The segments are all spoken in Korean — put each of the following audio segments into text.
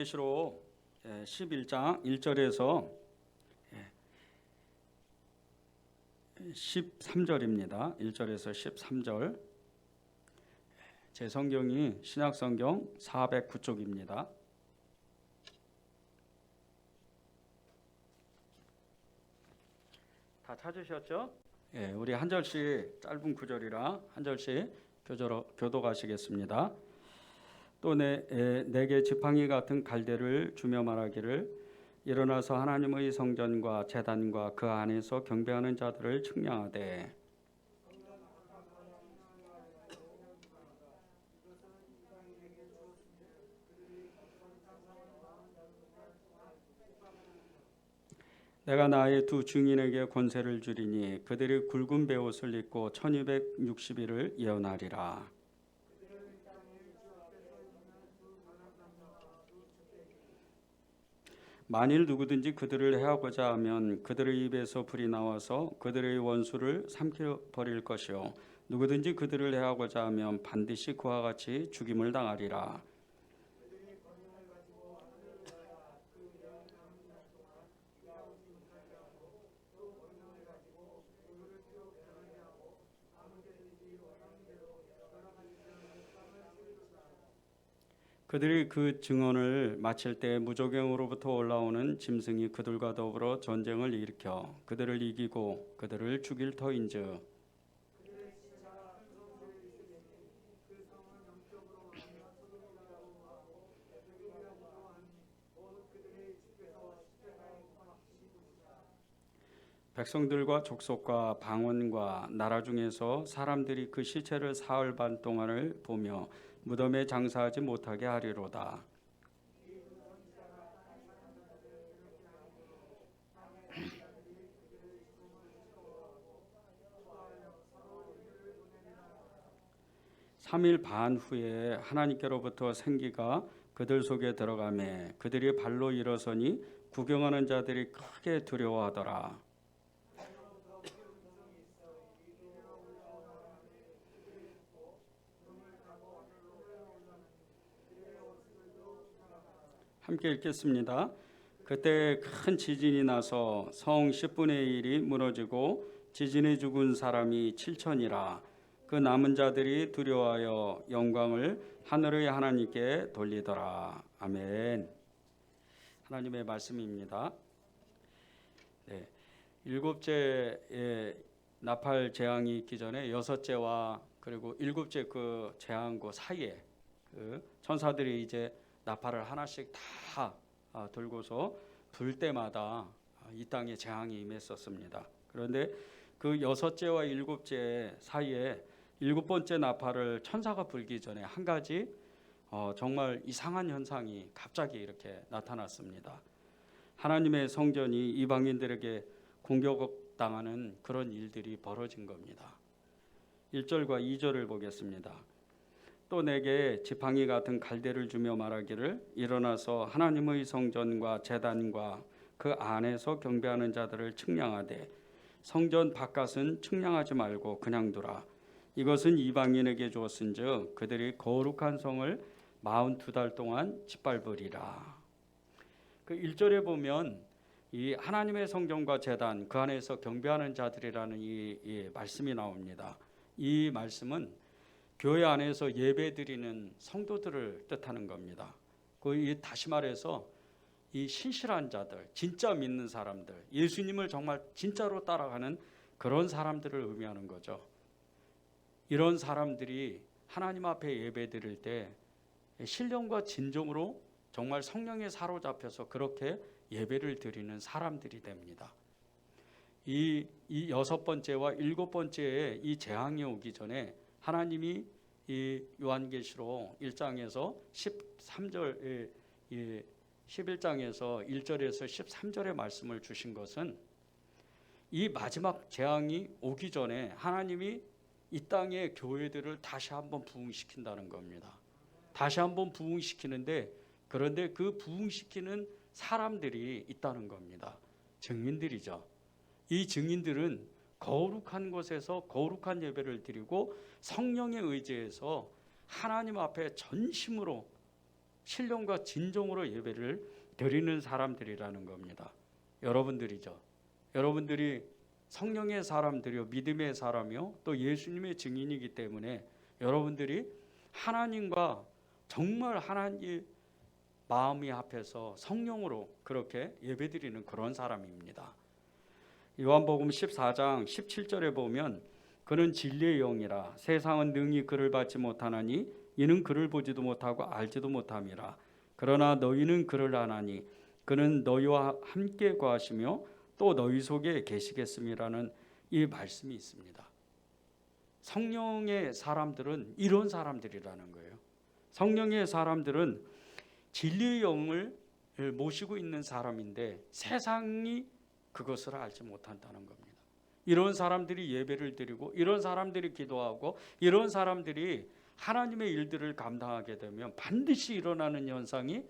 계시록 11장 1절에서 13절입니다. 1절에서 13절. 제 성경이 신약성경 409쪽입니다. 다 찾으셨죠? 우리 한 절씩, 짧은 구절이라 한 절씩 교독하시겠습니다. 또 내게 지팡이 같은 갈대를 주며 말하기를, 일어나서 하나님의 성전과 제단과 그 안에서 경배하는 자들을 측량하되 내가 나의 두 증인에게 권세를 주리니 그들이 굵은 베옷을 입고 1260일을 예언하리라. 만일 누구든지 그들을 해하고자 하면 그들의 입에서 불이 나와서 그들의 원수를 삼켜버릴 것이요, 누구든지 그들을 해하고자 하면 반드시 그와 같이 죽임을 당하리라. 그들이 그 증언을 마칠 때 무조경으로부터 올라오는 짐승이 그들과 더불어 전쟁을 일으켜 그들을 이기고 그들을 죽일 터인즉 백성들과 족속과 방언과 나라 중에서 사람들이 그 시체를 사흘 반 동안을 보며 무덤에 장사하지 못하게 하리로다. 삼 일 반 후에 하나님께로부터 생기가 그들 속에 들어가매 그들이 발로 일어서니 구경하는 자들이 크게 두려워하더라. 함께 읽겠습니다. 그때 큰 지진이 나서 성 10분의 1이 무너지고 지진에 죽은 사람이 7천이라. 그 남은 자들이 두려워하여 영광을 하늘의 하나님께 돌리더라. 아멘. 하나님의 말씀입니다. 일곱째의 나팔 재앙이 있기 전에 여섯째와 그리고 일곱째 그 재앙과 사이에 그 천사들이 이제 나팔을 하나씩 다 들고서 불 때마다 이 땅에 재앙이 임했었습니다. 그런데 그 여섯째와 일곱째 사이에 일곱 번째 나팔을 천사가 불기 전에 한 가지 정말 이상한 현상이 갑자기 이렇게 나타났습니다. 하나님의 성전이 이방인들에게 공격당하는 그런 일들이 벌어진 겁니다. 1절과 2절을 보겠습니다. 또 내게 지팡이 같은 갈대를 주며 말하기를, 일어나서 하나님의 성전과 제단과 그 안에서 경배하는 자들을 측량하되 성전 바깥은 측량하지 말고 그냥 두라. 이것은 이방인에게 주었은즉 그들이 거룩한 성을 42달 동안 짓밟으리라. 그 1절에 보면 이 하나님의 성전과 제단 그 안에서 경배하는 자들이라는 이 말씀이 나옵니다. 이 말씀은 교회 안에서 예배드리는 성도들을 뜻하는 겁니다. 다시 말해서 이 신실한 자들, 진짜 믿는 사람들, 예수님을 정말 진짜로 따라가는 그런 사람들을 의미하는 거죠. 이런 사람들이 하나님 앞에 예배드릴 때 신령과 진정으로 정말 성령에 사로잡혀서 그렇게 예배를 드리는 사람들이 됩니다. 이 여섯 번째와 일곱 번째에 이 재앙이 오기 전에 하나님이 이 요한계시록 1장에서 13절, 11장에서 1절에서 13절의 말씀을 주신 것은 이 마지막 재앙이 오기 전에 하나님이 이 땅의 교회들을 다시 한번 부흥시킨다는 겁니다. 다시 한번 부흥시키는데, 그런데 그 부흥시키는 사람들이 있다는 겁니다. 증인들이죠. 이 증인들은 거룩한 곳에서 거룩한 예배를 드리고 성령에 의지해서 하나님 앞에 전심으로 신령과 진정으로 예배를 드리는 사람들이라는 겁니다. 여러분들이죠. 여러분들이 성령의 사람들이요, 믿음의 사람이요, 또 예수님의 증인이기 때문에 여러분들이 하나님과 정말 하나님 마음이 합해서 성령으로 그렇게 예배드리는 그런 사람입니다. 요한복음 14장 17절에 보면 그는 진리의 영이라 세상은 능히 그를 받지 못하나니 이는 그를 보지도 못하고 알지도 못함이라. 그러나 너희는 그를 아나니 그는 너희와 함께 거하시며 또 너희 속에 계시겠음이라는 이 말씀이 있습니다. 성령의 사람들은 이런 사람들이라는 거예요. 성령의 사람들은 진리의 영을 모시고 있는 사람인데 세상이 그것을 알지 못한다는 겁니다. 이런 사람들이 예배를 드리고 이런 사람들이 기도하고 이런 사람들이 하나님의 일들을 감당하게 되면 반드시 일어나는 현상이,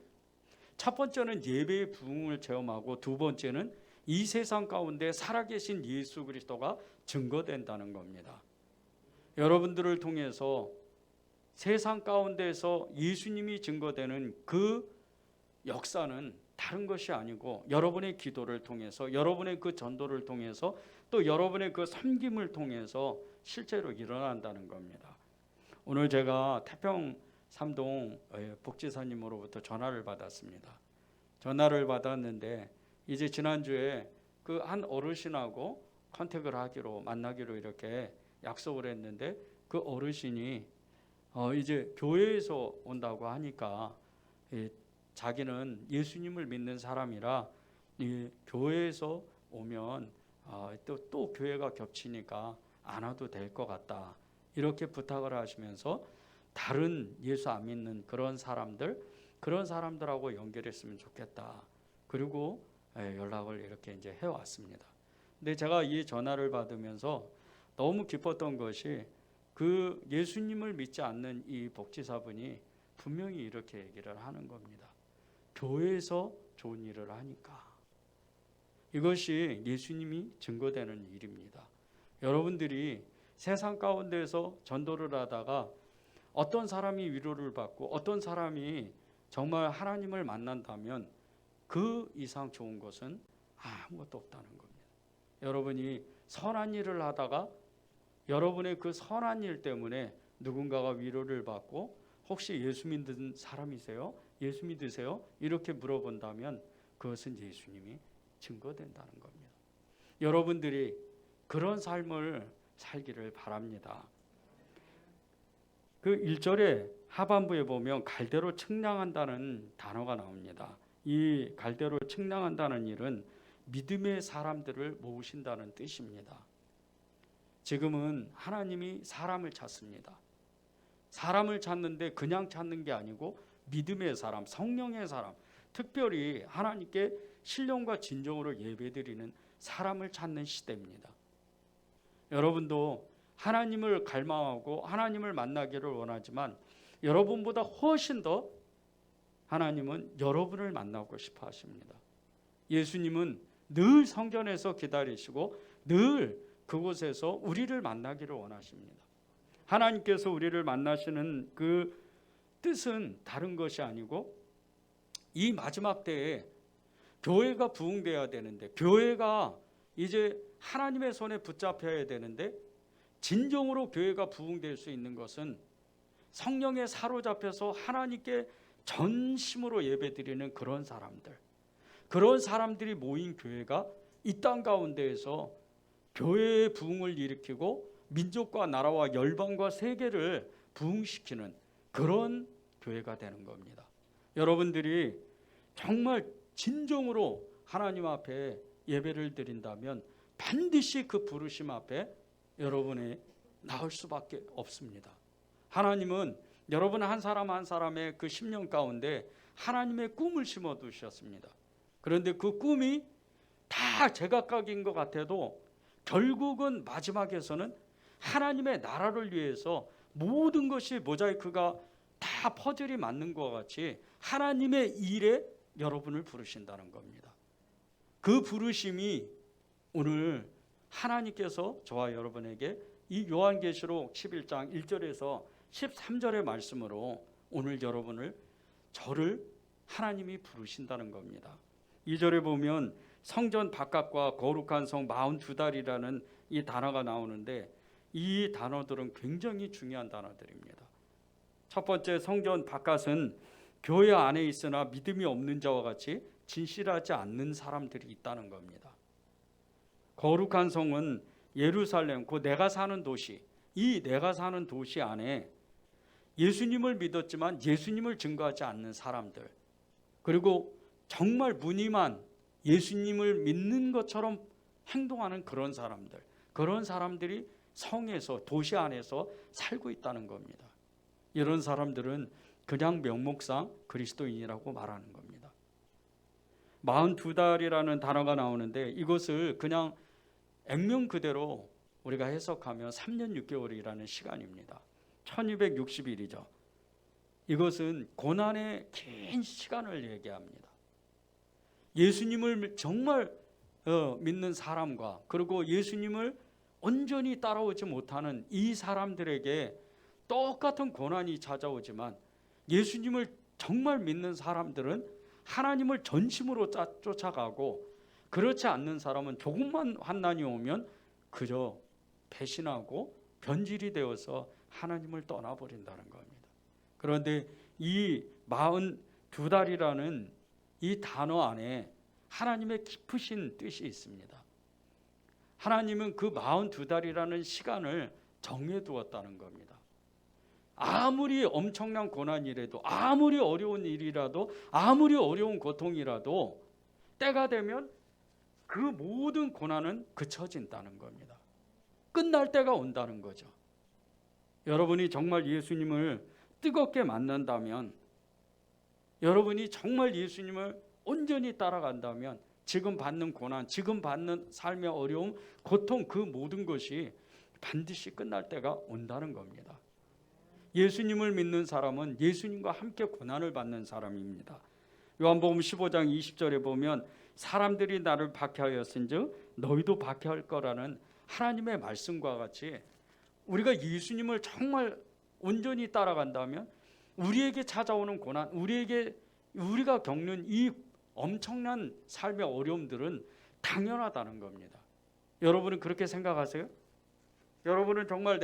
첫 번째는 예배의 부흥을 체험하고 두 번째는 이 세상 가운데 살아계신 예수 그리스도가 증거된다는 겁니다. 여러분들을 통해서 세상 가운데서 예수님이 증거되는 그 역사는 다른 것이 아니고 여러분의 기도를 통해서, 여러분의 그 전도를 통해서, 또 여러분의 그 섬김을 통해서 실제로 일어난다는 겁니다. 오늘 제가 태평 삼동 복지사님으로부터 전화를 받았습니다. 전화를 받았는데 이제 지난주에 그 한 어르신하고 컨택을 하기로, 만나기로 이렇게 약속을 했는데 그 어르신이 이제 교회에서 온다고 하니까 자기는 예수님을 믿는 사람이라 교회에서 오면 또 교회가 겹치니까 안 와도 될 것 같다, 이렇게 부탁을 하시면서 다른 예수 안 믿는 그런 사람들하고 연결했으면 좋겠다. 그리고 연락을 이렇게 이제 해왔습니다. 근데 제가 이 전화를 받으면서 너무 기뻤던 것이 그 예수님을 믿지 않는 이 복지사분이 분명히 이렇게 얘기를 하는 겁니다. 교회에서 좋은 일을 하니까. 이것이 예수님이 증거되는 일입니다. 여러분들이 세상 가운데서 전도를 하다가 어떤 사람이 위로를 받고 어떤 사람이 정말 하나님을 만난다면 그 이상 좋은 것은 아무것도 없다는 겁니다. 여러분이 선한 일을 하다가 여러분의 그 선한 일 때문에 누군가가 위로를 받고 혹시 예수 믿는 사람이세요? 예수 믿으세요? 이렇게 물어본다면 그것은 예수님이 증거된다는 겁니다. 여러분들이 그런 삶을 살기를 바랍니다. 그 1절에 하반부에 보면 갈대로 측량한다는 단어가 나옵니다. 이 갈대로 측량한다는 일은 믿음의 사람들을 모으신다는 뜻입니다. 지금은 하나님이 사람을 찾습니다. 사람을 찾는데 그냥 찾는 게 아니고 믿음의 사람, 성령의 사람, 특별히 하나님께 신령과 진정으로 예배드리는 사람을 찾는 시대입니다. 여러분도 하나님을 갈망하고 하나님을 만나기를 원하지만 여러분보다 훨씬 더 하나님은 여러분을 만나고 싶어 하십니다. 예수님은 늘 성전에서 기다리시고 늘 그곳에서 우리를 만나기를 원하십니다. 하나님께서 우리를 만나시는 그 뜻은 다른 것이 아니고 이 마지막 때에 교회가 부흥되어야 되는데, 교회가 이제 하나님의 손에 붙잡혀야 되는데, 진정으로 교회가 부흥될 수 있는 것은 성령에 사로잡혀서 하나님께 전심으로 예배드리는 그런 사람들이 모인 교회가 이 땅 가운데에서 교회의 부흥을 일으키고 민족과 나라와 열방과 세계를 부흥시키는 그런 교회가 되는 겁니다. 여러분들이 정말 진정으로 하나님 앞에 예배를 드린다면 반드시 그 부르심 앞에 여러분이 나올 수밖에 없습니다. 하나님은 여러분 한 사람 한 사람의 그 심령 가운데 하나님의 꿈을 심어 두셨습니다. 그런데 그 꿈이 다 제각각인 것 같아도 결국은 마지막에서는 하나님의 나라를 위해서 모든 것이 모자이크가 다 퍼즐이 맞는 것 같이 하나님의 일에 여러분을 부르신다는 겁니다. 그 부르심이 오늘 하나님께서 저와 여러분에게 이 요한계시록 11장 1절에서 13절의 말씀으로 오늘 여러분을 저를 하나님이 부르신다는 겁니다. 2절에 보면 성전 바깥과 거룩한 성 42달이라는 이 단어가 나오는데 이 단어들은 굉장히 중요한 단어들입니다. 첫 번째, 성전 바깥은 교회 안에 있으나 믿음이 없는 자와 같이 진실하지 않는 사람들이 있다는 겁니다. 거룩한 성은 예루살렘, 그 내가 사는 도시, 이 내가 사는 도시 안에 예수님을 믿었지만 예수님을 증거하지 않는 사람들, 그리고 정말 무늬만 예수님을 믿는 것처럼 행동하는 그런 사람들이 성에서, 도시 안에서 살고 있다는 겁니다. 이런 사람들은 그냥 명목상 그리스도인이라고 말하는 겁니다. 42달이라는 단어가 나오는데 이것을 그냥 액면 그대로 우리가 해석하면 3년 6개월이라는 시간입니다. 1260일이죠. 이것은 고난의 긴 시간을 얘기합니다. 예수님을 정말 믿는 사람과 그리고 예수님을 온전히 따라오지 못하는 이 사람들에게 똑같은 고난이 찾아오지만 예수님을 정말 믿는 사람들은 하나님을 전심으로 쫓아가고, 그렇지 않는 사람은 조금만 환난이 오면 그저 배신하고 변질이 되어서 하나님을 떠나버린다는 겁니다. 그런데 이 42달이라는 이 단어 안에 하나님의 깊으신 뜻이 있습니다. 하나님은 그 42달이라는 시간을 정해두었다는 겁니다. 아무리 엄청난 고난이라도, 아무리 어려운 일이라도, 아무리 어려운 고통이라도 때가 되면 그 모든 고난은 그쳐진다는 겁니다. 끝날 때가 온다는 거죠. 여러분이 정말 예수님을 뜨겁게 만난다면, 여러분이 정말 예수님을 온전히 따라간다면 지금 받는 고난, 지금 받는 삶의 어려움, 고통, 그 모든 것이 반드시 끝날 때가 온다는 겁니다. 예수님을 믿는 사람은 예수님과 함께 고난을 받는 사람입니다. 요한복음 15장 20절에 보면 사람들이 나를 박해하였은즉 너희도 박해할 거라는 하나님의 말씀과 같이 우리가 예수님을 정말 온전히 따라간다면 우리에게 찾아오는 고난, 우리가 겪는 이 엄청난 삶의 어려움들은 당연하다는 겁니다. 여러분은 그렇게 생각하세요? 여러분은 정말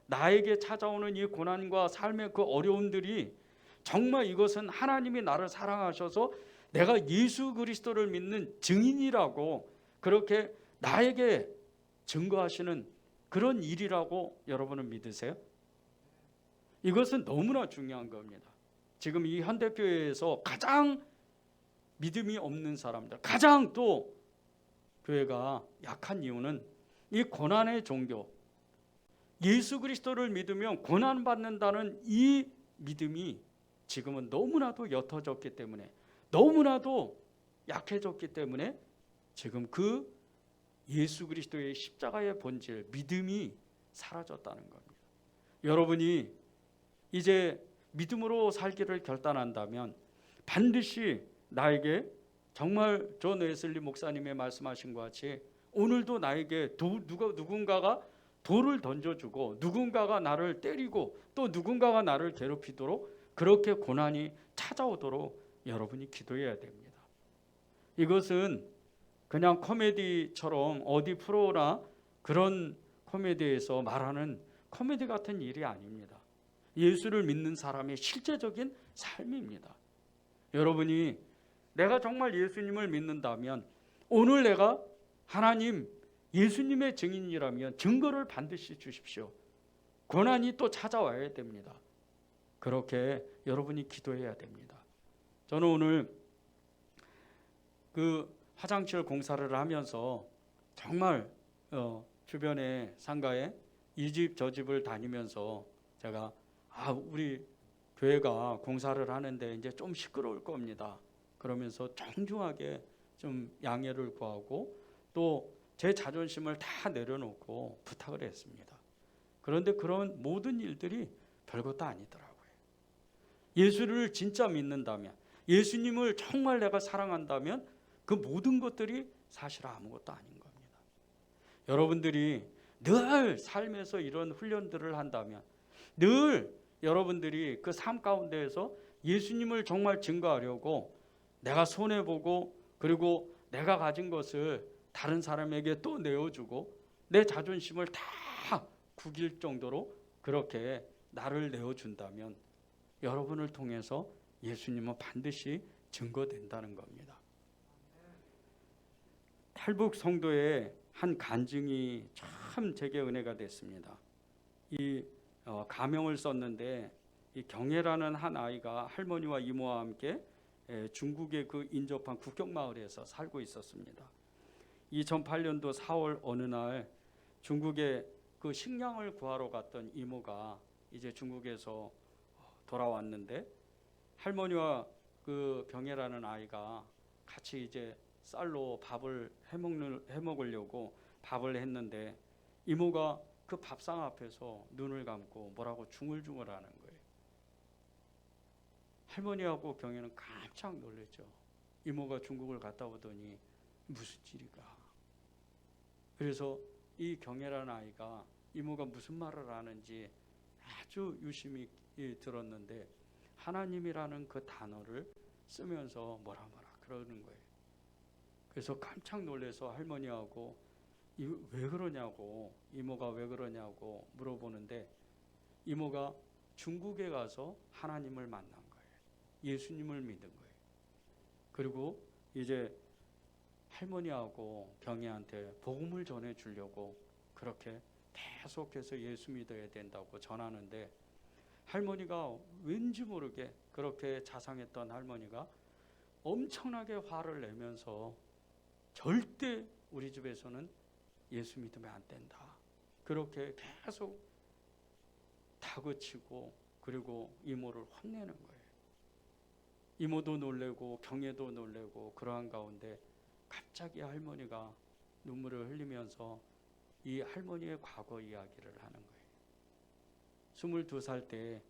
나에게 찾아오는 이 고난과 삶의 그 어려움들이 정말 이것은 하나님이 나를 사랑하셔서 내가 예수 그리스도를 믿는 증인이라고 그렇게 나에게 증거하시는 그런 일이라고 여러분은 믿으세요? 이것은 너무나 중요한 겁니다. 지금 이 현대교회에서 가장 믿음이 없는 사람들, 가장 또 교회가 약한 이유는 이 고난의 종교, 예수 그리스도를 믿으면 고난받는다는 이 믿음이 지금은 너무나도 옅어졌기 때문에, 너무나도 약해졌기 때문에 지금 그 예수 그리스도의 십자가의 본질, 믿음이 사라졌다는 겁니다. 여러분이 이제 믿음으로 살기를 결단한다면 반드시 나에게 정말 존 웨슬리 목사님의 말씀하신 것 같이 오늘도 나에게 누군가가 돌을 던져주고 누군가가 나를 때리고 또 누군가가 나를 괴롭히도록 그렇게 고난이 찾아오도록 여러분이 기도해야 됩니다. 이것은 그냥 코미디처럼 어디 프로나 그런 코미디에서 말하는 코미디 같은 일이 아닙니다. 예수를 믿는 사람의 실제적인 삶입니다. 여러분이 내가 정말 예수님을 믿는다면 오늘 내가 하나님 예수님의 증인이라면 증거를 반드시 주십시오. 고난이 또 찾아와야 됩니다. 그렇게 여러분이 기도해야 됩니다. 저는 오늘 그 화장실 공사를 하면서 정말 주변에 상가에 이 집 저 집을 다니면서 제가 우리 교회가 공사를 하는데 이제 좀 시끄러울 겁니다. 그러면서 정중하게 좀 양해를 구하고 또 제 자존심을 다 내려놓고 부탁을 했습니다. 그런데 그런 모든 일들이 별것도 아니더라고요. 예수를 진짜 믿는다면, 예수님을 정말 내가 사랑한다면 그 모든 것들이 사실 아무것도 아닌 겁니다. 여러분들이 늘 삶에서 이런 훈련들을 한다면, 늘 여러분들이 그 삶 가운데에서 예수님을 정말 증거하려고 내가 손해보고 그리고 내가 가진 것을 다른 사람에게 또 내어주고 내 자존심을 다 구길 정도로 그렇게 나를 내어준다면 여러분을 통해서 예수님은 반드시 증거된다는 겁니다. 탈북 성도의 한 간증이 참 제게 은혜가 됐습니다. 이 가명을 썼는데 이 경혜라는 한 아이가 할머니와 이모와 함께 중국의 그 인접한 국경마을에서 살고 있었습니다. 2008년도 4월 어느 날 중국에 그 식량을 구하러 갔던 이모가 이제 중국에서 돌아왔는데 할머니와 그 경혜라는 아이가 같이 이제 쌀로 밥을 해먹으려고 밥을 했는데 이모가 그 밥상 앞에서 눈을 감고 뭐라고 중얼중얼하는 거예요. 할머니하고 경혜는 깜짝 놀랐죠. 이모가 중국을 갔다 오더니 무슨 일이가. 그래서 이 경혜라는 아이가 이모가 무슨 말을 하는지 아주 유심히 들었는데 하나님이라는 그 단어를 쓰면서 뭐라 그러는 거예요. 그래서 깜짝 놀라서 할머니하고 왜 그러냐고, 이모가 왜 그러냐고 물어보는데 이모가 중국에 가서 하나님을 만난 거예요. 예수님을 믿은 거예요. 그리고 이제 할머니하고 경혜한테 복음을 전해주려고 그렇게 계속해서 예수 믿어야 된다고 전하는데 할머니가 왠지 모르게 그렇게 자상했던 할머니가 엄청나게 화를 내면서 절대 우리 집에서는 예수 믿으면 안 된다. 그렇게 계속 다그치고 그리고 이모를 혼내는 거예요. 이모도 놀래고 경혜도 놀래고 그러한 가운데 갑자기 할머니가 눈물을 흘리면서 이 할머니의 과거 이야기를 하는 거예요. 22살 때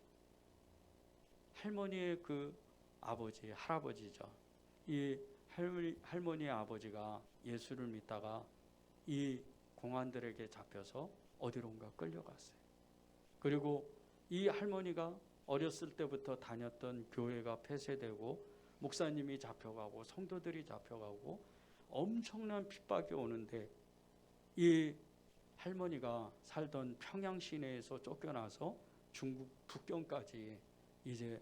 할머니의 그 아버지, 할아버지죠. 이 할머니의 아버지가 예수를 믿다가 이 공안들에게 잡혀서 어디론가 끌려갔어요. 그리고 이 할머니가 어렸을 때부터 다녔던 교회가 폐쇄되고 목사님이 잡혀가고 성도들이 잡혀가고 엄청난 핍박이 오는데 이 할머니가 살던 평양 시내에서 쫓겨나서 중국 북경까지 이제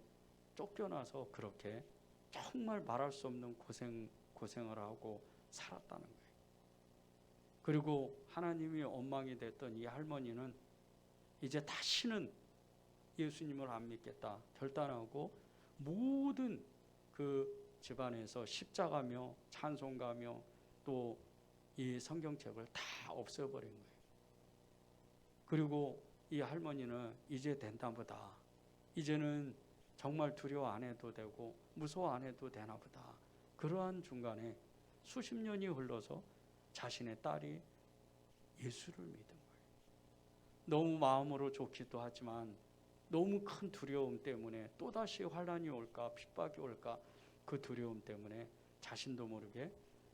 쫓겨나서 그렇게 정말 말할 수 없는 고생을 하고 살았다는 거예요. 그리고 하나님이 원망이 됐던 이 할머니는 이제 다시는 예수님을 안 믿겠다 결단하고 모든 그 집안에서 십자가며 찬송가며 또 이 성경책을 다 없애버린 거예요. 그리고 이 할머니는 이제 된다 보다. 이제는 정말 두려워 안 해도 되고 무서워 안 해도 되나 보다. 그러한 중간에 수십 년이 흘러서 자신의 딸이 예수를 믿은 거예요. 너무 마음으로 좋기도 하지만 너무 큰 두려움 때문에 또다시 환난이 올까 핍박이 올까 그 두려움 때문에 자신도 모르게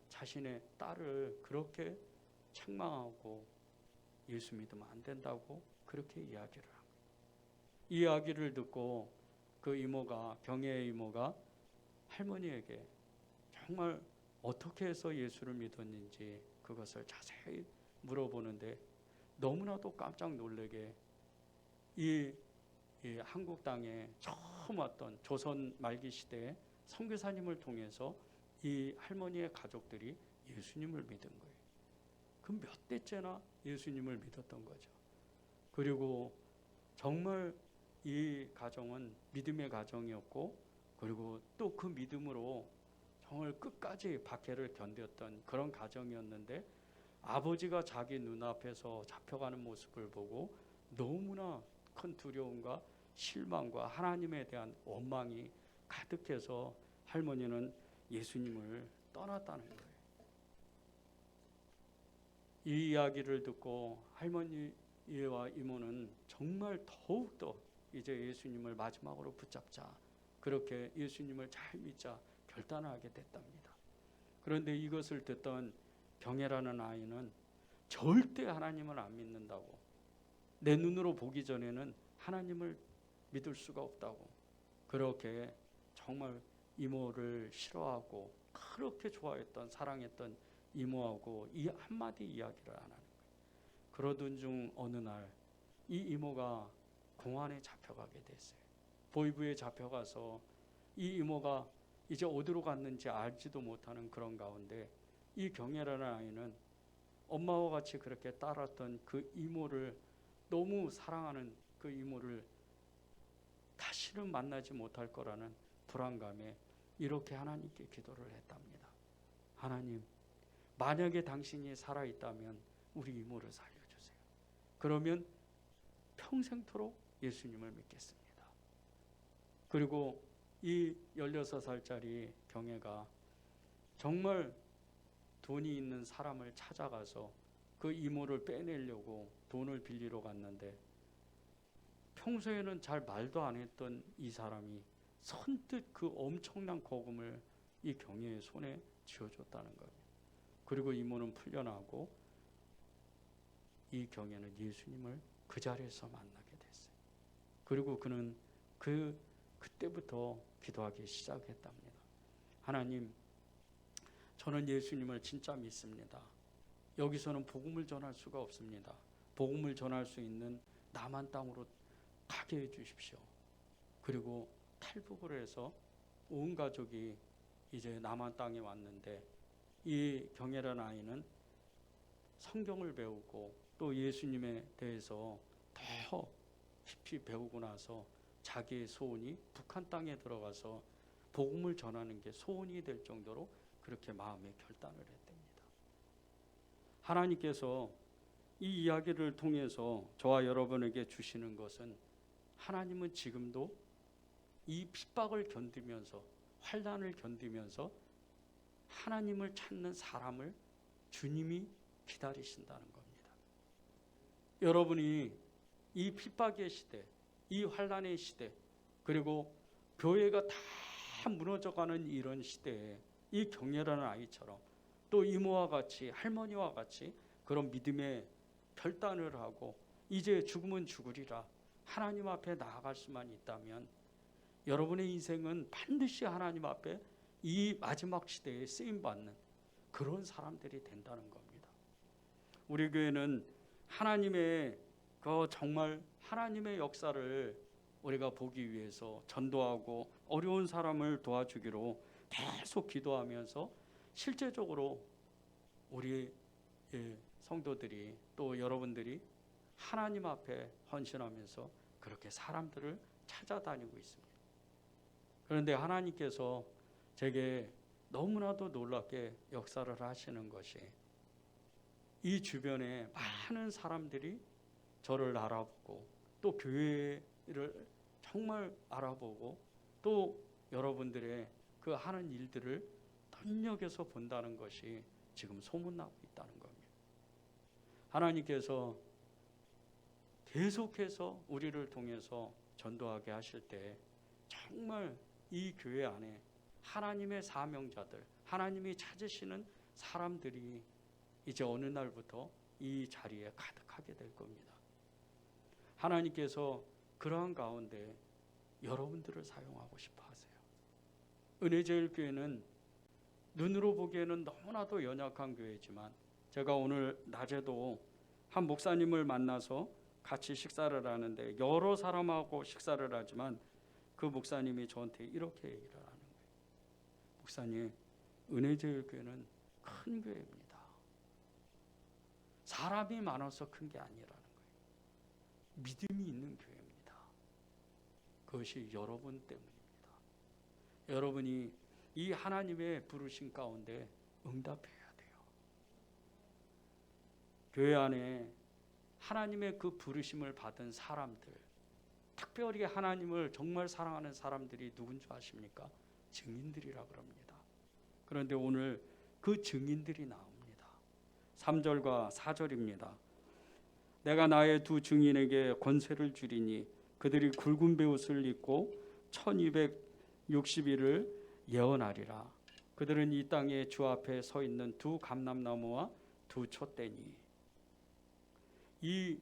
자신의 딸을 그렇게 책망하고 예수 믿으면 안 된다고 그렇게 이야기를 한 거예요. 이 이야기를 듣고 그 이모가 경혜의 이모가 할머니에게 정말 어떻게 해서 예수를 믿었는지 그것을 자세히 물어보는데 너무나도 깜짝 놀라게 이 한국 땅에 처음 왔던 조선 말기 시대에 선교사님을 통해서 이 할머니의 가족들이 예수님을 믿은 거예요. 그 몇 대째나 예수님을 믿었던 거죠. 그리고 정말 이 가정은 믿음의 가정이었고 그리고 또 그 믿음으로 정말 끝까지 박해를 견뎠던 그런 가정이었는데 아버지가 자기 눈앞에서 잡혀가는 모습을 보고 너무나 큰 두려움과 실망과 하나님에 대한 원망이 가득해서 할머니는 예수님을 떠났다는 거예요. 이 이야기를 듣고 할머니와 이모는 정말 더욱더 이제 예수님을 마지막으로 붙잡자 그렇게 예수님을 잘 믿자 결단하게 됐답니다. 그런데 이것을 듣던 경혜라는 아이는 절대 하나님을 안 믿는다고 내 눈으로 보기 전에는 하나님을 믿을 수가 없다고 그렇게 정말 이모를 싫어하고 그렇게 좋아했던 사랑했던 이모하고 이 한마디 이야기를 안 하는 거예요. 그러던 중 어느 날 이 이모가 공안에 잡혀가게 됐어요. 보이부에 잡혀가서 이 이모가 이제 어디로 갔는지 알지도 못하는 그런 가운데 이 경혜라는 아이는 엄마와 같이 그렇게 따랐던 그 이모를 너무 사랑하는 그 이모를 다시는 만나지 못할 거라는 불안감에 이렇게 하나님께 기도를 했답니다. 하나님, 만약에 당신이 살아있다면 우리 이모를 살려주세요. 그러면 평생토록 예수님을 믿겠습니다. 그리고 이 16살짜리 경혜가 정말 돈이 있는 사람을 찾아가서 그 이모를 빼내려고 돈을 빌리러 갔는데 평소에는 잘 말도 안 했던 이 사람이 선뜻 그 엄청난 거금을 이 경혜의 손에 쥐어줬다는 거예요. 그리고 이모는 풀려나고 이 경혜는 예수님을 그 자리에서 만나게 됐어요. 그리고 그는 그때부터 기도하기 시작했답니다. 하나님, 저는 예수님을 진짜 믿습니다. 여기서는 복음을 전할 수가 없습니다. 복음을 전할 수 있는 남한 땅으로 가게 해주십시오. 그리고 탈북을 해서 온 가족이 이제 남한 땅에 왔는데 이 경혜라는 아이는 성경을 배우고 또 예수님에 대해서 더 깊이 배우고 나서 자기의 소원이 북한 땅에 들어가서 복음을 전하는 게 소원이 될 정도로 그렇게 마음의 결단을 했답니다. 하나님께서 이 이야기를 통해서 저와 여러분에게 주시는 것은 하나님은 지금도 이 핍박을 견디면서 환난을 견디면서 하나님을 찾는 사람을 주님이 기다리신다는 겁니다. 여러분이 이 핍박의 시대, 이 환난의 시대, 그리고 교회가 다 무너져가는 이런 시대에 이 경혜라는 아이처럼 또 이모와 같이 할머니와 같이 그런 믿음의 결단을 하고 이제 죽으면 죽으리라 하나님 앞에 나아갈 수만 있다면 여러분의 인생은 반드시 하나님 앞에 이 마지막 시대에 쓰임받는 그런 사람들이 된다는 겁니다. 우리 교회는 하나님의 정말 하나님의 역사를 우리가 보기 위해서 전도하고 어려운 사람을 도와주기로 계속 기도하면서 실제적으로 우리 성도들이 또 여러분들이 하나님 앞에 헌신하면서 그렇게 사람들을 찾아다니고 있습니다. 그런데 하나님께서 제게 너무나도 놀랍게 역사를 하시는 것이 이 주변에 많은 사람들이 저를 알아보고 또 교회를 정말 알아보고 또 여러분들의 그 하는 일들을 눈여겨서 본다는 것이 지금 소문나고 있다는 겁니다. 하나님께서 계속해서 우리를 통해서 전도하게 하실 때 정말 이 교회 안에 하나님의 사명자들, 하나님이 찾으시는 사람들이 이제 어느 날부터 이 자리에 가득하게 될 겁니다. 하나님께서 그러한 가운데 여러분들을 사용하고 싶어 하세요. 은혜제일교회는 눈으로 보기에는 너무나도 연약한 교회지만 제가 오늘 낮에도 한 목사님을 만나서 같이 식사를 하는데 여러 사람하고 식사를 하지만 그 목사님이 저한테 이렇게 얘기를 하는 거예요. 목사님, 은혜제일교회는 큰 교회입니다. 사람이 많아서 큰 게 아니라는 거예요. 믿음이 있는 교회입니다. 그것이 여러분 때문입니다. 여러분이 이 하나님의 부르심 가운데 응답해야 돼요. 교회 안에 하나님의 그 부르심을 받은 사람들, 특별히 하나님을 정말 사랑하는 사람들이 누군 줄 아십니까? 증인들이라 그럽니다. 그런데 오늘 그 증인들이 나옵니다. 3절과 4절입니다. 내가 나의 두 증인에게 권세를 주리니 그들이 굵은 베옷을 입고 1260일을 예언하리라. 그들은 이 땅에 주 앞에 서 있는 두 감람나무와 두 촛대니. 이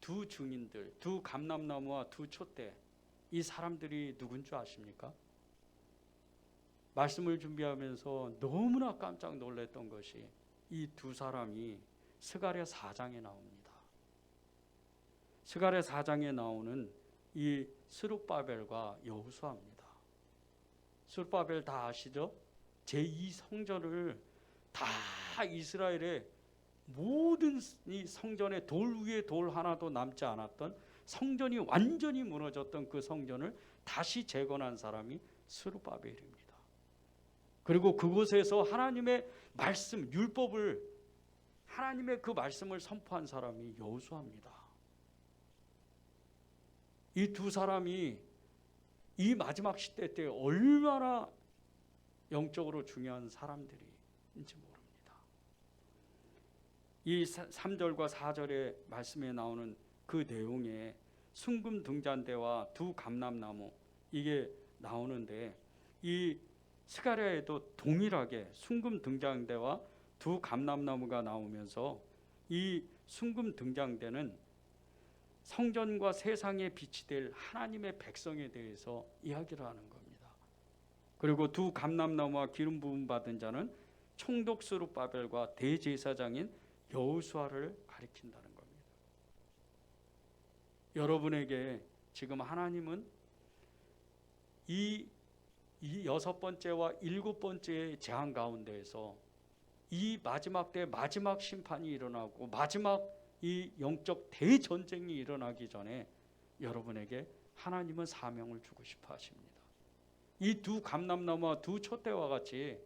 두 증인들, 두 감람나무와 두 촛대, 이 사람들이 누군 줄 아십니까? 말씀을 준비하면서 너무나 깜짝 놀랐던 것이 이 두 사람이 스가랴 4장에 나옵니다. 스가랴 4장에 나오는 이 스룹바벨과 여호수아입니다. 스룹바벨 다 아시죠? 제2성전을 다 이스라엘의 모든 이 성전에 돌 위에 돌 하나도 남지 않았던, 성전이 완전히 무너졌던 그 성전을 다시 재건한 사람이 스룹바벨입니다. 그리고 그곳에서 하나님의 말씀, 율법을, 하나님의 그 말씀을 선포한 사람이 여호수아입니다. 이 두 사람이 이 마지막 시대 때 얼마나 영적으로 중요한 사람들인지 모릅니다. 이 3절과 4절의 말씀에 나오는 그 내용에 순금 등잔대와 두 감람나무, 이게 나오는데, 이 스가랴에도 동일하게 순금 등잔대와 두 감람나무가 나오면서 이 순금 등잔대는 성전과 세상에 빛이 될 하나님의 백성에 대해서 이야기를 하는 겁니다. 그리고 두 감람나무와 기름 부음 받은 자는 총독 스룹바벨과 대제사장인 여호수아를 가리킨다는 겁니다. 여러분에게 지금 하나님은 이 여섯 번째와 일곱 번째의 재앙 가운데에서 이 마지막 때 마지막 심판이 일어나고 마지막 이 영적 대전쟁이 일어나기 전에 여러분에게 하나님은 사명을 주고 싶어 하십니다. 이 두 감람나무와 두 촛대와 같이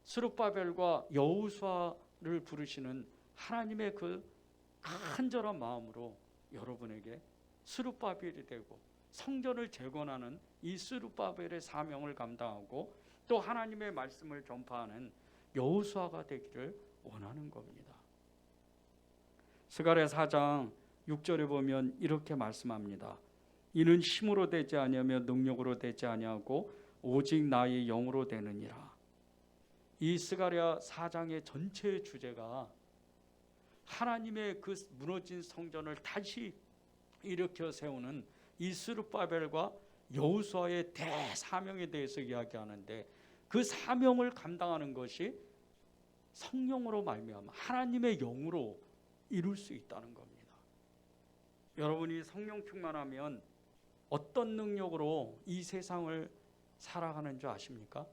스룹바벨과 여호수아를 부르시는 하나님의 그 간절한 마음으로 여러분에게 스룹바벨이 되고 성전을 재건하는 이 스룹바벨의 사명을 감당하고 또 하나님의 말씀을 전파하는 여호수아가 되기를 원하는 겁니다. 스가랴 4장 6절에 보면 이렇게 말씀합니다. 이는 힘으로 되지 아니하며 능력으로 되지 아니하고 오직 나의 영으로 되느니라. 이 스가랴 4장의 전체 주제가 하나님의 그 무너진 성전을 다시 일으켜 세우는 이 스룹바벨과 여호수아의 대사명에 대해서 이야기하는데, 그 사명을 감당하는 것이 성령으로 말미암아 하나님의 영으로 이룰 수 있다는 겁니다. 여러분이 성령 충만하면 어떤 능력으로 이 세상을 살아가는 줄 아십니까?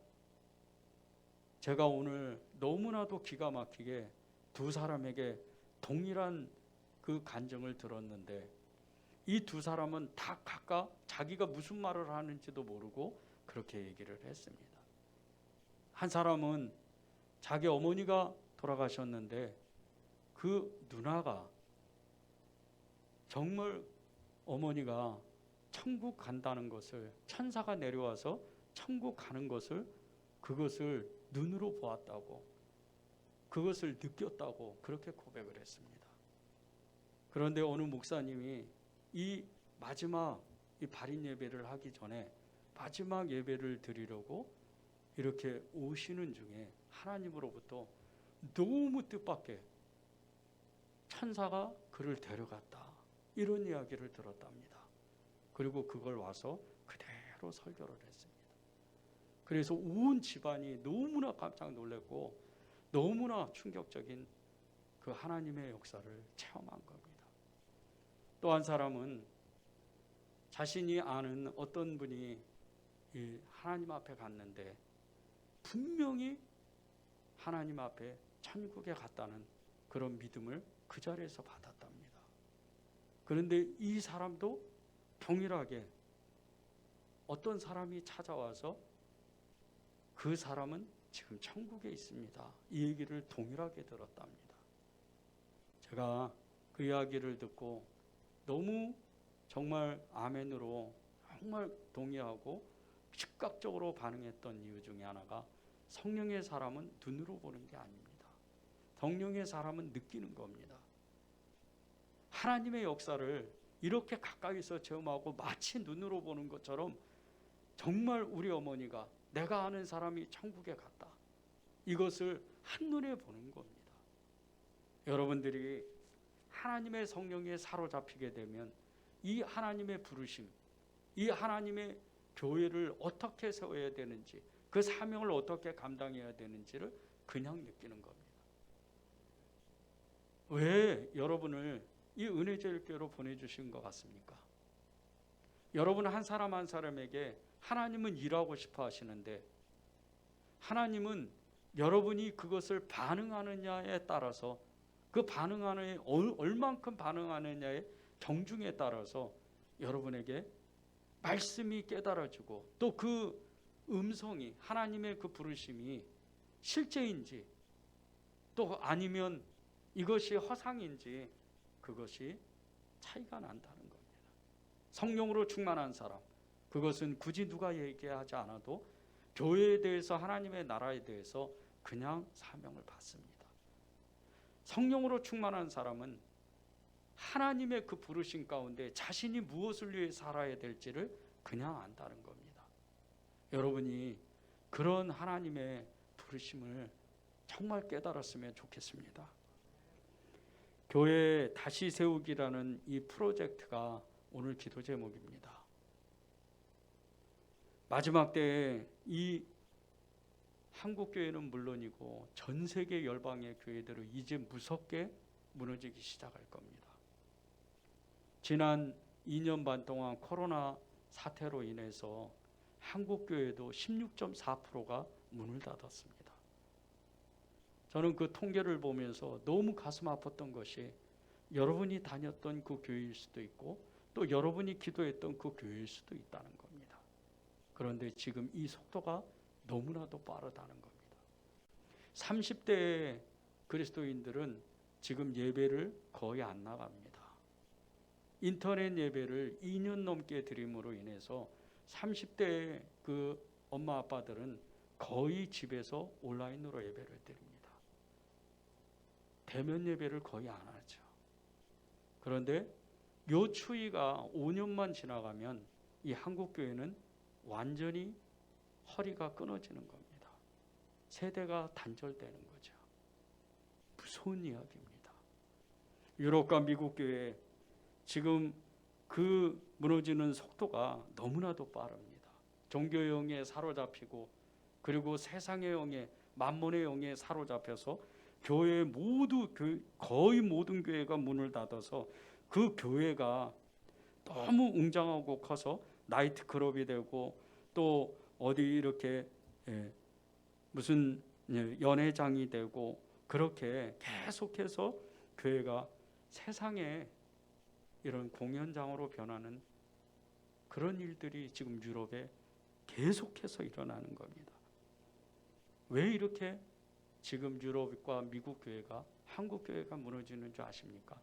제가 오늘 너무나도 기가 막히게 두 사람에게 동일한 그 간증을 들었는데, 이 두 사람은 다 각각 자기가 무슨 말을 하는지도 모르고 그렇게 얘기를 했습니다. 한 사람은 자기 어머니가 돌아가셨는데 그 누나가 정말 어머니가 천국 간다는 것을, 천사가 내려와서 천국 가는 것을, 그것을 눈으로 보았다고, 그것을 느꼈다고 그렇게 고백을 했습니다. 그런데 어느 목사님이 이 마지막 이 발인 예배를 하기 전에 마지막 예배를 드리려고 이렇게 오시는 중에 하나님으로부터 너무 뜻밖의 천사가 그를 데려갔다, 이런 이야기를 들었답니다. 그리고 그걸 와서 그대로 설교를 했습니다. 그래서 온 집안이 너무나 깜짝 놀랐고 너무나 충격적인 그 하나님의 역사를 체험한 겁니다. 또 한 사람은 자신이 아는 어떤 분이 이 하나님 앞에 갔는데 분명히 하나님 앞에 천국에 갔다는 그런 믿음을 그 자리에서 받았답니다. 그런데 이 사람도 동일하게 어떤 사람이 찾아와서 그 사람은 지금 천국에 있습니다, 이 얘기를 동일하게 들었답니다. 제가 그 이야기를 듣고 너무 정말 아멘으로 정말 동의하고 즉각적으로 반응했던 이유 중에 하나가, 성령의 사람은 눈으로 보는 게 아닙니다. 성령의 사람은 느끼는 겁니다. 하나님의 역사를 이렇게 가까이서 체험하고 마치 눈으로 보는 것처럼 정말 우리 어머니가 내가 아는 사람이 천국에 갔다, 이것을 한눈에 보는 겁니다. 여러분들이 하나님의 성령에 사로잡히게 되면 이 하나님의 부르심, 이 하나님의 교회를 어떻게 세워야 되는지 그 사명을 어떻게 감당해야 되는지를 그냥 느끼는 겁니다. 왜 여러분을 이 은혜제일교회로 보내주신 것 같습니까? 여러분 한 사람 한 사람에게 하나님은 일하고 싶어 하시는데, 하나님은 여러분이 그것을 반응하느냐에 따라서, 그 반응하는 얼만큼 반응하느냐의 경중에 따라서 여러분에게 말씀이 깨달아지고, 또 그 음성이, 하나님의 그 부르심이 실제인지 또 아니면 이것이 허상인지, 그것이 차이가 난다는 겁니다. 성령으로 충만한 사람, 그것은 굳이 누가 얘기하지 않아도 교회에 대해서, 하나님의 나라에 대해서 그냥 사명을 받습니다. 성령으로 충만한 사람은 하나님의 그 부르심 가운데 자신이 무엇을 위해 살아야 될지를 그냥 안다는 겁니다. 여러분이 그런 하나님의 부르심을 정말 깨달았으면 좋겠습니다. 교회 다시 세우기라는 이 프로젝트가 오늘 기도 제목입니다. 마지막 때에 이 한국교회는 물론이고 전 세계 열방의 교회들은 이제 무섭게 무너지기 시작할 겁니다. 지난 2년 반 동안 코로나 사태로 인해서 한국교회도 16.4%가 문을 닫았습니다. 저는 그 통계를 보면서 너무 가슴 아팠던 것이, 여러분이 다녔던 그 교회일 수도 있고 또 여러분이 기도했던 그 교회일 수도 있다는 겁니다. 그런데 지금 이 속도가 너무나도 빠르다는 겁니다. 30대 그리스도인들은 지금 예배를 거의 안 나갑니다. 인터넷 예배를 2년 넘게 드림으로 인해서 30대 그 엄마 아빠들은 거의 집에서 온라인으로 예배를 드립니다. 대면 예배를 거의 안 하죠. 그런데 요 추위가 5년만 지나가면 이 한국교회는 완전히 허리가 끊어지는 겁니다. 세대가 단절되는 거죠. 무서운 이야기입니다. 유럽과 미국 교회, 지금 그 무너지는 속도가 너무나도 빠릅니다. 종교의 영에 사로잡히고, 그리고 세상의 영에, 만몬의 영에 사로잡혀서 교회 모두, 거의 모든 교회가 문을 닫아서 그 교회가 너무 웅장하고 커서 나이트클럽이 되고, 또 어디 이렇게 무슨 연회장이 되고, 그렇게 계속해서 교회가 세상에 이런 공연장으로 변하는 그런 일들이 지금 유럽에 계속해서 일어나는 겁니다. 왜 이렇게 지금 유럽과 미국 교회가, 한국 교회가 무너지는 줄 아십니까?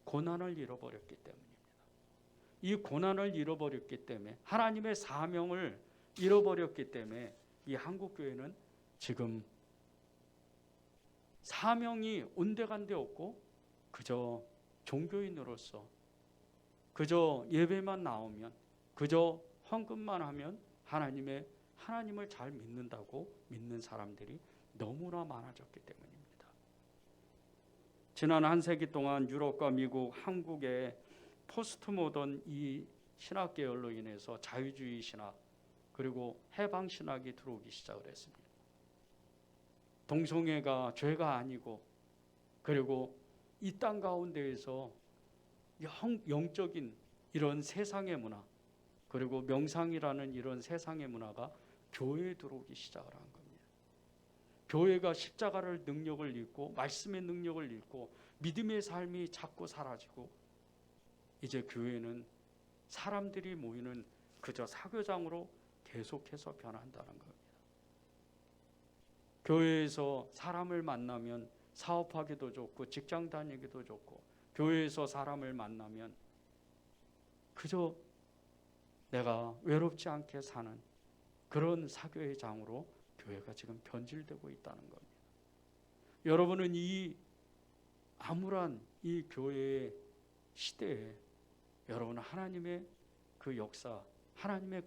고난을 잃어버렸기 때문입니다. 이 고난을 잃어버렸기 때문에, 하나님의 사명을 잃어버렸기 때문에 이 한국 교회는 지금 사명이 온데간데 없고 그저 종교인으로서 그저 예배만 나오면, 그저 헌금만 하면 하나님을 잘 믿는다고 믿는 사람들이 너무나 많아졌기 때문입니다. 지난 한 세기 동안 유럽과 미국, 한국의 포스트 모던 이 신학 계열로 인해서 자유주의 신학, 그리고 해방 신학이 들어오기 시작을 했습니다. 동성애가 죄가 아니고, 그리고 이 땅 가운데에서 영적인 이런 세상의 문화, 그리고 명상이라는 이런 세상의 문화가 교회에 들어오기 시작을 한 겁니다. 교회가 십자가를 능력을 잃고, 말씀의 능력을 잃고, 믿음의 삶이 자꾸 사라지고, 이제 교회는 사람들이 모이는 그저 사교장으로 계속해서 변한다는 겁니다. 교회에서 사람을 만나면 사업하기도 좋고 직장 다니기도 좋고, 교회에서 사람을 만나면 그저 내가 외롭지 않게 사는 그런 사교의 장으로 교회가 지금 변질되고 있다는 겁니다. 여러분은 이 암울한 이 교회의 시대에 여러분은 하나님의 그 역사, 하나님의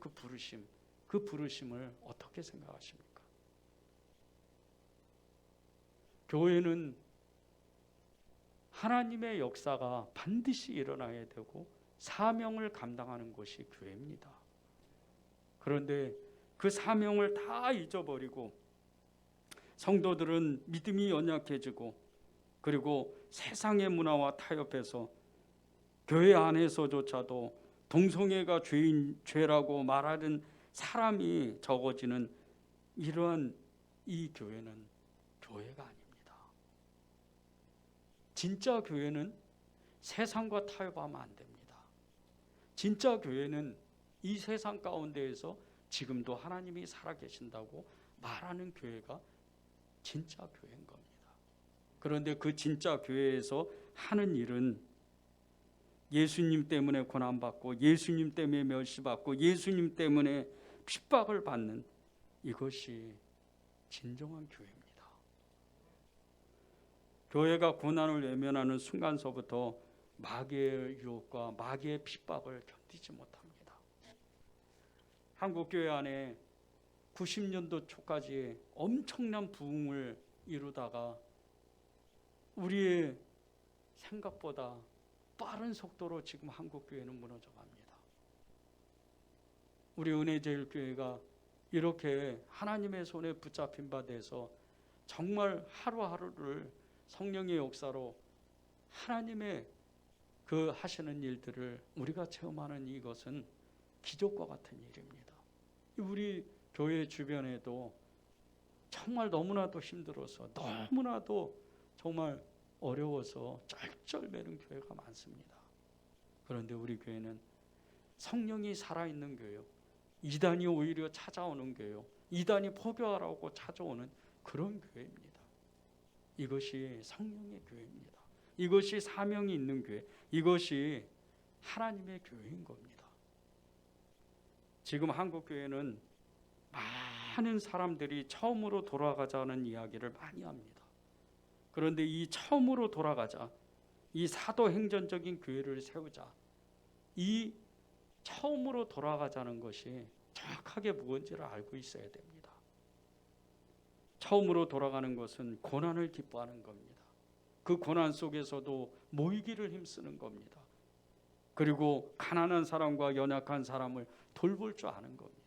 그 부르심을 어떻게 생각하십니까? 교회는 하나님의 역사가 반드시 일어나야 되고 사명을 감당하는 것이 교회입니다. 그런데 그 사명을 다 잊어버리고 성도들은 믿음이 연약해지고 그리고 세상의 문화와 타협해서 교회 안에서조차도 동성애가 죄라고 말하는 사람이 적어지는 이러한 이 교회는 교회가 아닙니다. 진짜 교회는 세상과 타협하면 안 됩니다. 진짜 교회는 이 세상 가운데에서 지금도 하나님이 살아계신다고 말하는 교회가 진짜 교회인 겁니다. 그런데 그 진짜 교회에서 하는 일은 예수님 때문에 고난받고 예수님 때문에 멸시받고 예수님 때문에 핍박을 받는 이것이 진정한 교회입니다. 교회가 고난을 외면하는 순간서부터 마귀의 유혹과 마귀의 핍박을 견디지 못합니다. 한국교회 안에 90년도 초까지 엄청난 부흥을 이루다가 우리의 생각보다 빠른 속도로 지금 한국교회는 무너져 갑니다. 우리 은혜제일교회가 이렇게 하나님의 손에 붙잡힌 바 돼서 정말 하루하루를 성령의 역사로 하나님의 그 하시는 일들을 우리가 체험하는 이것은 기적과 같은 일입니다. 우리 교회 주변에도 정말 너무나도 힘들어서 너무나도 정말 어려워서 쩔쩔매는 교회가 많습니다. 그런데 우리 교회는 성령이 살아있는 교회요, 이단이 오히려 찾아오는 교회요, 이단이 포교하라고 찾아오는 그런 교회입니다. 이것이 성령의 교회입니다. 이것이 사명이 있는 교회, 이것이 하나님의 교회인 겁니다. 지금 한국교회는 많은 사람들이 처음으로 돌아가자는 이야기를 많이 합니다. 그런데 이 처음으로 돌아가자, 이 사도행전적인 교회를 세우자, 이 처음으로 돌아가자는 것이 정확하게 무엇인지를 알고 있어야 됩니다. 처음으로 돌아가는 것은 고난을 기뻐하는 겁니다. 그 고난 속에서도 모이기를 힘쓰는 겁니다. 그리고 가난한 사람과 연약한 사람을 돌볼 줄 아는 겁니다.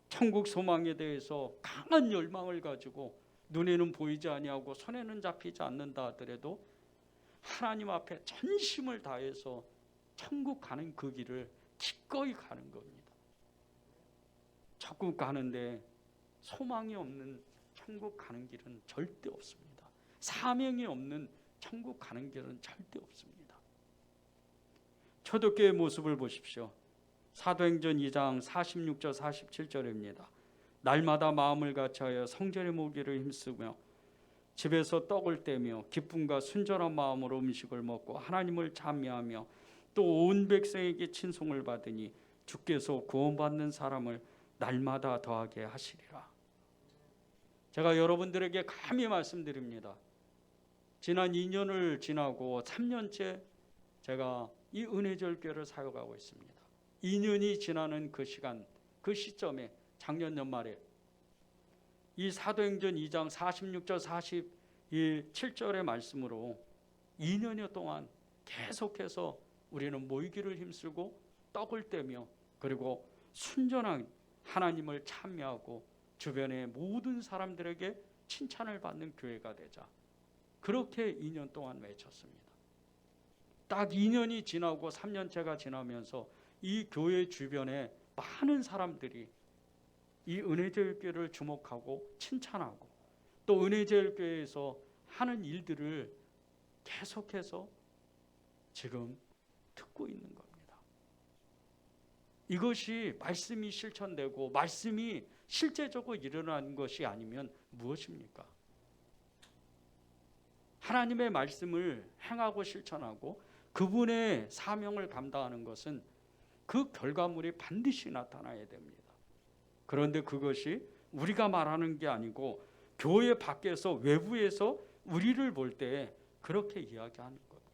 천국 소망에 대해서 강한 열망을 가지고 눈에는 보이지 아니하고 손에는 잡히지 않는다 하더라도 하나님 앞에 전심을 다해서 천국 가는 그 길을 기꺼이 가는 겁니다. 천국 가는데 소망이 없는 천국 가는 길은 절대 없습니다. 사명이 없는 천국 가는 길은 절대 없습니다. 초대교회의 모습을 보십시오. 사도행전 2장 46절 47절입니다. 날마다 마음을 같이하여 성전의 모기를 힘쓰며 집에서 떡을 떼며 기쁨과 순전한 마음으로 음식을 먹고 하나님을 찬미하며 또 온 백성에게 친송을 받으니 주께서 구원받는 사람을 날마다 더하게 하시리라. 제가 여러분들에게 감히 말씀드립니다. 지난 2년을 지나고 3년째 제가 이 은혜절교를 사역하고 있습니다. 2년이 지나는 그 시간, 그 시점에 작년 연말에 이 사도행전 2장 46절 47절의 말씀으로 2년여 동안 계속해서 우리는 모이기를 힘쓰고 떡을 떼며 그리고 순전한 하나님을 찬미하고 주변의 모든 사람들에게 칭찬을 받는 교회가 되자, 그렇게 2년 동안 외쳤습니다. 딱 2년이 지나고 3년째가 지나면서 이 교회 주변에 많은 사람들이 이 은혜제일교회를 주목하고 칭찬하고 또 은혜제일교회에서 하는 일들을 계속해서 지금 듣고 있는 겁니다. 이것이 말씀이 실천되고 말씀이 실제적으로 일어나는 것이 아니면 무엇입니까? 하나님의 말씀을 행하고 실천하고 그분의 사명을 감당하는 것은 그 결과물이 반드시 나타나야 됩니다. 그런데 그것이 우리가 말하는 게 아니고 교회 밖에서 외부에서 우리를 볼 때 그렇게 이야기하는 겁니다.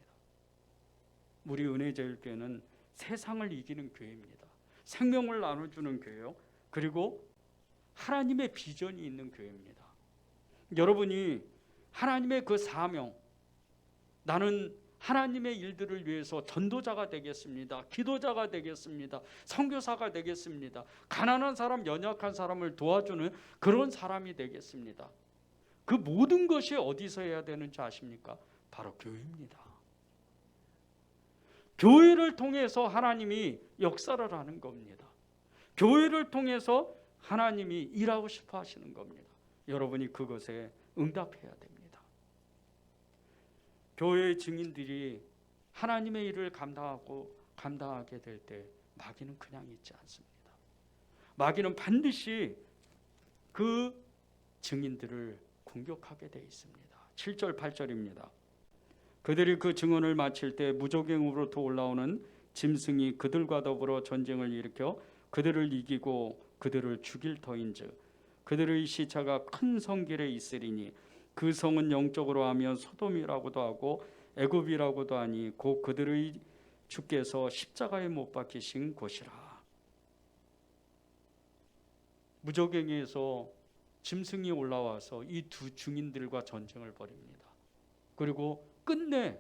우리 은혜제일교회는 세상을 이기는 교회입니다. 생명을 나눠주는 교회요, 그리고 하나님의 비전이 있는 교회입니다. 여러분이 하나님의 그 사명, 나는 하나님의 일들을 위해서 전도자가 되겠습니다. 기도자가 되겠습니다. 선교사가 되겠습니다. 가난한 사람, 연약한 사람을 도와주는 그런 사람이 되겠습니다. 그 모든 것이 어디서 해야 되는지 아십니까? 바로 교회입니다. 교회를 통해서 하나님이 역사를 하는 겁니다. 교회를 통해서 하나님이 일하고 싶어 하시는 겁니다. 여러분이 그것에 응답해야 됩니다. 교회의 증인들이 하나님의 일을 감당하게 될 때 마귀는 그냥 있지 않습니다. 마귀는 반드시 그 증인들을 공격하게 되어 있습니다. 7절 8절입니다. 그들이 그 증언을 마칠 때 무적행으로부터 올라오는 짐승이 그들과 더불어 전쟁을 일으켜 그들을 이기고 그들을 죽일 터인즉 그들의 시차가 큰 성길에 있으리니 그 성은 영적으로 하면 소돔이라고도 하고 애굽이라고도 하니 곧 그들의 주께서 십자가에 못 박히신 곳이라. 무적행에서 짐승이 올라와서 이 두 증인들과 전쟁을 벌입니다. 그리고 끝내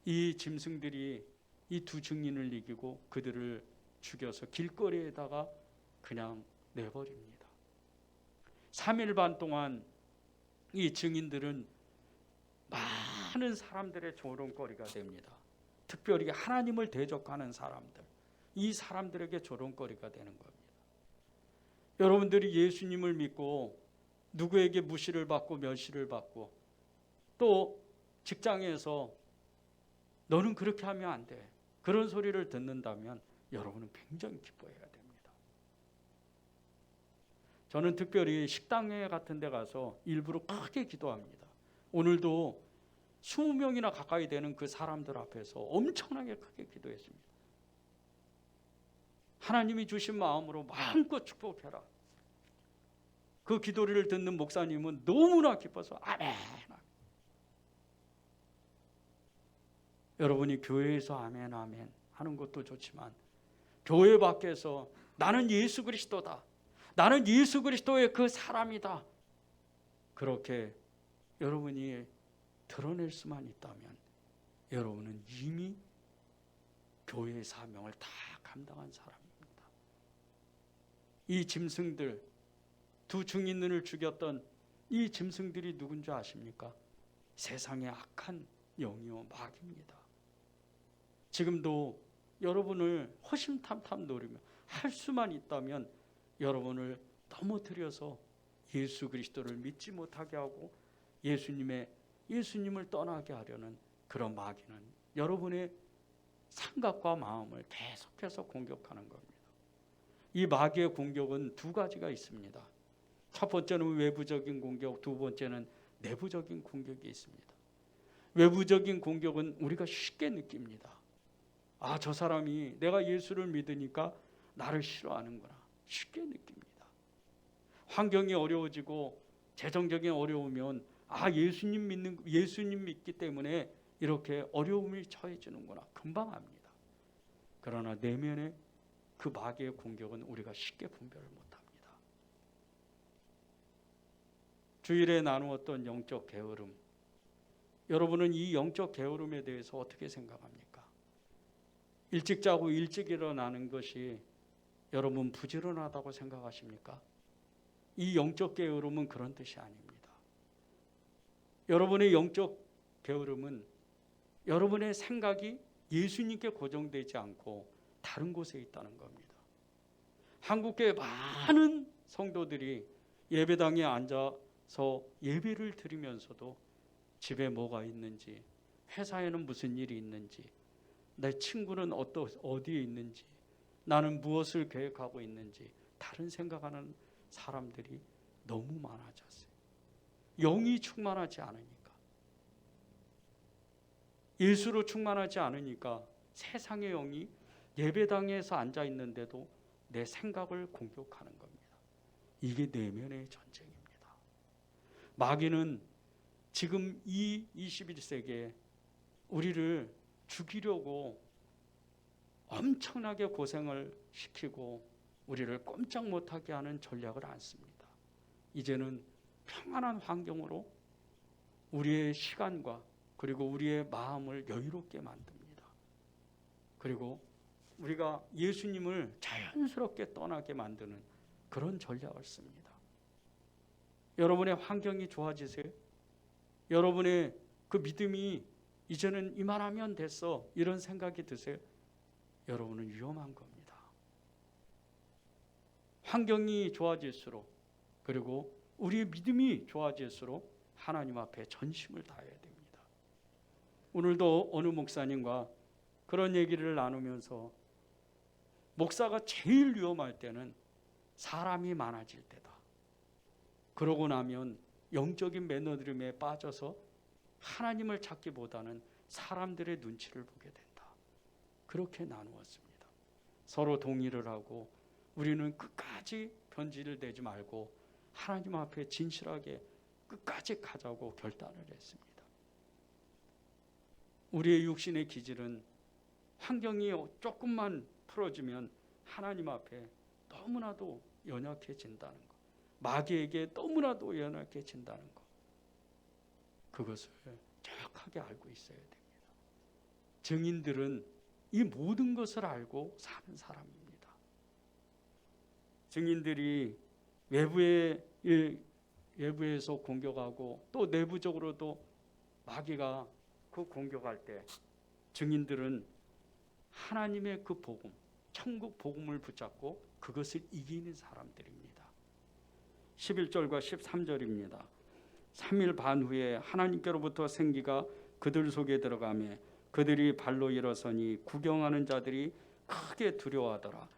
이 짐승들이 이 두 증인을 이기고 그들을 죽여서 길거리에다가 그냥 내버립니다. 3일 반 동안 이 증인들은 많은 사람들의 조롱거리가 됩니다. 특별히 하나님을 대적하는 사람들, 이 사람들에게 조롱거리가 되는 겁니다. 여러분들이 예수님을 믿고 누구에게 무시를 받고 멸시를 받고 또 직장에서 너는 그렇게 하면 안 돼, 그런 소리를 듣는다면 여러분은 굉장히 기뻐해야 됩니다. 저는 특별히 식당회 같은 데 가서 일부러 크게 기도합니다. 오늘도 20명이나 가까이 되는 그 사람들 앞에서 엄청나게 크게 기도했습니다. 하나님이 주신 마음으로 마음껏 축복해라. 그 기도를 듣는 목사님은 너무나 기뻐서 아멘. 여러분이 교회에서 아멘 아멘 하는 것도 좋지만 교회 밖에서 나는 예수 그리스도다, 나는 예수 그리스도의 그 사람이다, 그렇게 여러분이 드러낼 수만 있다면 여러분은 이미 교회의 사명을 다 감당한 사람입니다. 이 짐승들, 두 증인을 죽였던 이 짐승들이 누군지 아십니까? 세상의 악한 영이요 마귀입니다. 지금도 여러분을 허심탄탄 노리며 할 수만 있다면 여러분을 넘어뜨려서 예수 그리스도를 믿지 못하게 하고 예수님을 떠나게 하려는 그런 마귀는 여러분의 생각과 마음을 계속해서 공격하는 겁니다. 이 마귀의 공격은 두 가지가 있습니다. 첫 번째는 외부적인 공격, 두 번째는 내부적인 공격이 있습니다. 외부적인 공격은 우리가 쉽게 느낍니다. 아, 저 사람이 내가 예수를 믿으니까 나를 싫어하는구나, 쉽게 느낍니다. 환경이 어려워지고 재정적인 어려우면 아, 예수님 믿기 때문에 이렇게 어려움이 처해지는구나, 금방 압니다. 그러나 내면의 그 마귀의 공격은 우리가 쉽게 분별을 못합니다. 주일에 나누었던 영적 게으름, 여러분은 이 영적 게으름에 대해서 어떻게 생각합니까? 일찍 자고 일찍 일어나는 것이 여러분 부지런하다고 생각하십니까? 이 영적 게으름은 그런 뜻이 아닙니다. 여러분의 영적 게으름은 여러분의 생각이 예수님께 고정되지 않고 다른 곳에 있다는 겁니다. 한국교회 많은 성도들이 예배당에 앉아서 예배를 드리면서도 집에 뭐가 있는지, 회사에는 무슨 일이 있는지, 내 친구는 어디에 있는지, 나는 무엇을 계획하고 있는지 다른 생각하는 사람들이 너무 많아졌어요. 영이 충만하지 않으니까, 예수로 충만하지 않으니까 세상의 영이 예배당에서 앉아 있는데도 내 생각을 공격하는 겁니다. 이게 내면의 전쟁입니다. 마귀는 지금 이 21세기에 우리를 죽이려고 엄청나게 고생을 시키고 우리를 꼼짝 못하게 하는 전략을 안 씁니다. 이제는 평안한 환경으로 우리의 시간과 그리고 우리의 마음을 여유롭게 만듭니다. 그리고 우리가 예수님을 자연스럽게 떠나게 만드는 그런 전략을 씁니다. 여러분의 환경이 좋아지세요? 여러분의 그 믿음이 이제는 이만하면 됐어, 이런 생각이 드세요? 여러분은 위험한 겁니다. 환경이 좋아질수록, 그리고 우리의 믿음이 좋아질수록 하나님 앞에 전심을 다해야 됩니다. 오늘도 어느 목사님과 그런 얘기를 나누면서 목사가 제일 위험할 때는 사람이 많아질 때다. 그러고 나면 영적인 매너드림에 빠져서 하나님을 찾기보다는 사람들의 눈치를 보게 된다. 그렇게 나누었습니다. 서로 동의를 하고 우리는 끝까지 변질을 내지 말고 하나님 앞에 진실하게 끝까지 가자고 결단을 했습니다. 우리의 육신의 기질은 환경이 조금만 풀어지면 하나님 앞에 너무나도 연약해진다는 것, 마귀에게 너무나도 연약해진다는 것, 그것을 정확하게 알고 있어야 됩니다. 증인들은 이 모든 것을 알고 사는 사람입니다. 증인들이 외부에서 공격하고 또 내부적으로도 마귀가 그 공격할 때 증인들은 하나님의 그 복음, 천국 복음을 붙잡고 그것을 이기는 사람들입니다. 11절과 13절입니다. 3일 반 후에 하나님께로부터 생기가 그들 속에 들어가며 그들이 발로 일어서니 구경하는 자들이 크게 두려워하더라.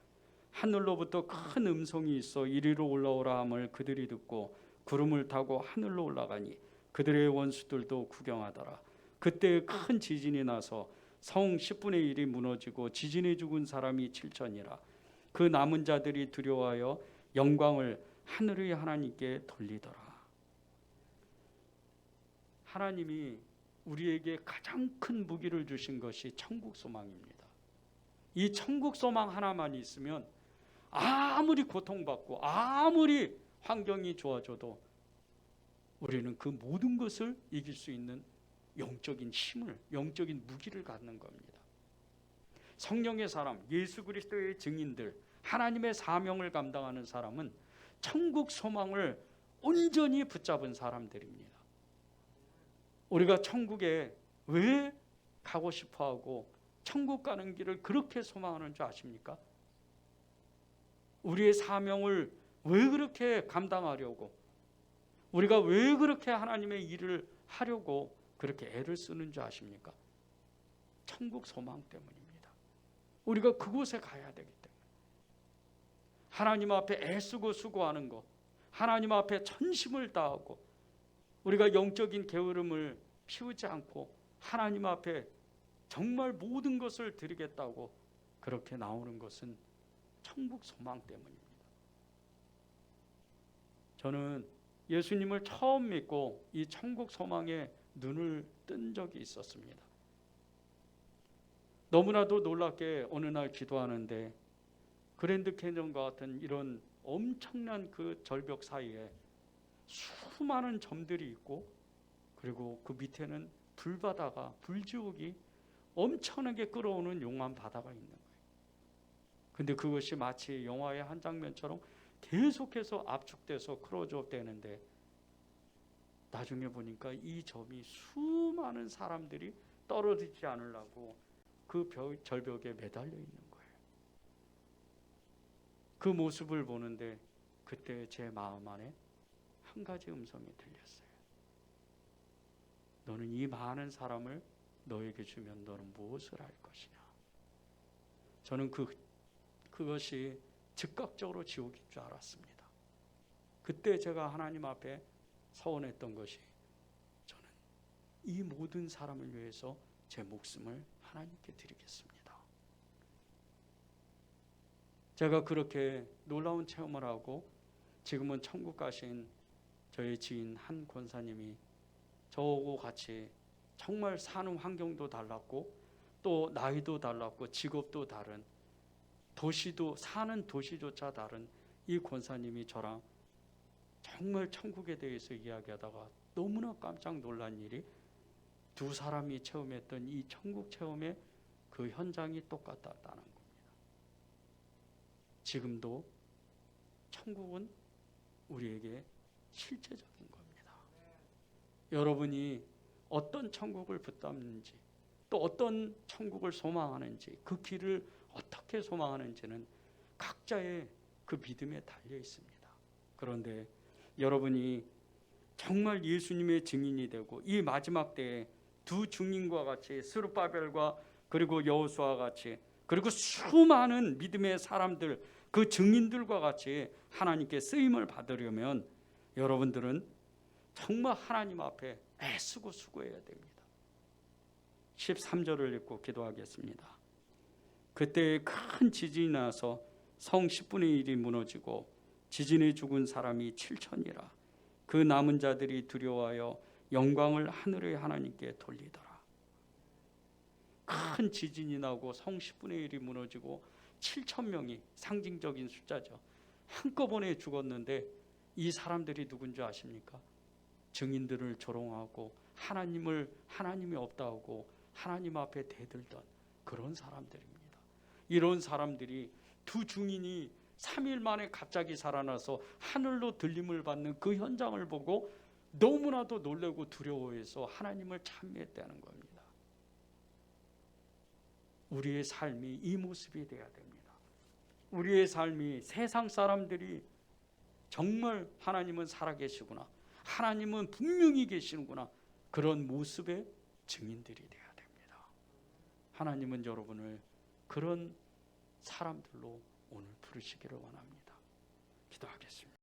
하늘로부터 큰 음성이 있어 이리로 올라오라 함을 그들이 듣고 구름을 타고 하늘로 올라가니 그들의 원수들도 구경하더라. 그때 큰 지진이 나서 성 10분의 1이 무너지고 지진에 죽은 사람이 7천이라. 그 남은 자들이 두려워하여 영광을 하늘의 하나님께 돌리더라. 하나님이 우리에게 가장 큰 무기를 주신 것이 천국 소망입니다. 이 천국 소망 하나만 있으면 아무리 고통받고 아무리 환경이 좋아져도 우리는 그 모든 것을 이길 수 있는 영적인 힘을, 영적인 무기를 갖는 겁니다. 성령의 사람, 예수 그리스도의 증인들, 하나님의 사명을 감당하는 사람은 천국 소망을 온전히 붙잡은 사람들입니다. 우리가 천국에 왜 가고 싶어하고 천국 가는 길을 그렇게 소망하는 줄 아십니까? 우리의 사명을 왜 그렇게 감당하려고, 우리가 왜 그렇게 하나님의 일을 하려고 그렇게 애를 쓰는 줄 아십니까? 천국 소망 때문입니다. 우리가 그곳에 가야 되기 때문에. 하나님 앞에 애쓰고 수고하는 것, 하나님 앞에 전심을 다하고 우리가 영적인 게으름을 피우지 않고 하나님 앞에 정말 모든 것을 드리겠다고 그렇게 나오는 것은 천국 소망 때문입니다. 저는 예수님을 처음 믿고 이 천국 소망에 눈을 뜬 적이 있었습니다. 너무나도 놀랍게 어느 날 기도하는데 그랜드 캐년과 같은 이런 엄청난 그 절벽 사이에 수많은 점들이 있고 그리고 그 밑에는 불바다가, 불지옥이 엄청나게 끓어오는 용암 바다가 있는 거예요. 근데 그것이 마치 영화의 한 장면처럼 계속해서 압축돼서 크로즈업 되는데 나중에 보니까 이 점이 수많은 사람들이 떨어지지 않으려고 그 절벽에 매달려 있는 거예요. 그 모습을 보는데 그때 제 마음 안에 한 가지 음성이 들렸어요. 너는 이 많은 사람을 너에게 주면 너는 무엇을 할 것이냐. 저는 그것이 즉각적으로 지옥인 줄 알았습니다. 그때 제가 하나님 앞에 서원했던 것이 저는 이 모든 사람을 위해서 제 목숨을 하나님께 드리겠습니다. 제가 그렇게 놀라운 체험을 하고 지금은 천국 가신 저의 지인 한 권사님이 저하고 같이 정말 사는 환경도 달랐고 또 나이도 달랐고 직업도 다른, 도시도, 사는 도시조차 다른 이 권사님이 저랑 정말 천국에 대해서 이야기하다가 너무나 깜짝 놀란 일이, 두 사람이 체험했던 이 천국 체험의 그 현장이 똑같다는 겁니다. 지금도 천국은 우리에게 실제적인 겁니다. 여러분이 어떤 천국을 붙잡는지, 또 어떤 천국을 소망하는지, 그 길을 어떻게 소망하는지는 각자의 그 믿음에 달려 있습니다. 그런데 여러분이 정말 예수님의 증인이 되고 이 마지막 때에 두 증인과 같이 스룹바벨과 그리고 여호수아와 같이 그리고 수많은 믿음의 사람들, 그 증인들과 같이 하나님께 쓰임을 받으려면 여러분들은 정말 하나님 앞에 애쓰고 수고해야 됩니다. 13절을 읽고 기도하겠습니다. 그때 큰 지진이 나서 성 10분의 1이 무너지고 지진에 죽은 사람이 7천이라. 그 남은 자들이 두려워하여 영광을 하늘의 하나님께 돌리더라. 큰 지진이 나고 성 10분의 1이 무너지고 7천 명이 상징적인 숫자죠. 한꺼번에 죽었는데 이 사람들이 누군지 아십니까? 증인들을 조롱하고 하나님이 없다 하고 하나님 앞에 대들던 그런 사람들입니다. 이런 사람들이 두 증인이 3일 만에 갑자기 살아나서 하늘로 들림을 받는 그 현장을 보고 너무나도 놀라고 두려워해서 하나님을 찬미했다는 겁니다. 우리의 삶이 이 모습이 되어야 됩니다. 우리의 삶이 세상 사람들이 정말 하나님은 살아계시구나, 하나님은 분명히 계시는구나, 그런 모습의 증인들이 되어야 됩니다. 하나님은 여러분을 그런 사람들로 오늘 부르시기를 원합니다. 기도하겠습니다.